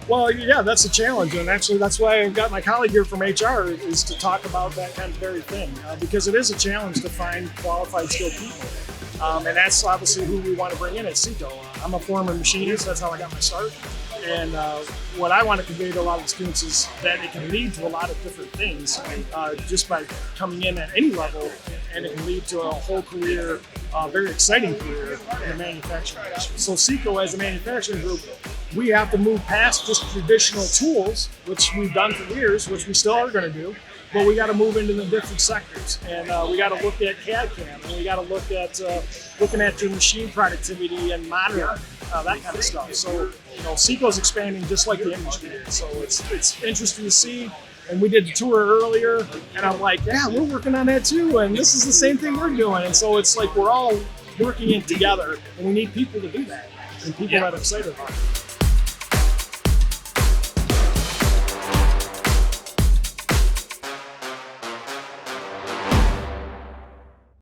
Well, yeah, that's a challenge, and actually, that's why I got my colleague here from HR is to talk about that kind of very thing, because it is a challenge to find qualified, skilled people, and that's obviously who we want to bring in at SECO. I'm a former machinist; that's how I got my start, and what I want to convey to a lot of the students is that it can lead to a lot of different things just by coming in at any level, and it can lead to a whole career, very exciting career in the manufacturing industry. So SECO, as a manufacturing group, we have to move past just traditional tools, which we've done for years, which we still are going to do, but we got to move into the different sectors, and we got to look at CAD/CAM, and we got to look at looking at your machine productivity and monitoring, that kind of stuff. So, SECO's expanding just like the industry is. So it's interesting to see. And we did the tour earlier, and I'm like, yeah, we're working on that too, and this is the same thing we're doing. And so it's like we're all working it together, and we need people to do that, and people that are excited about it.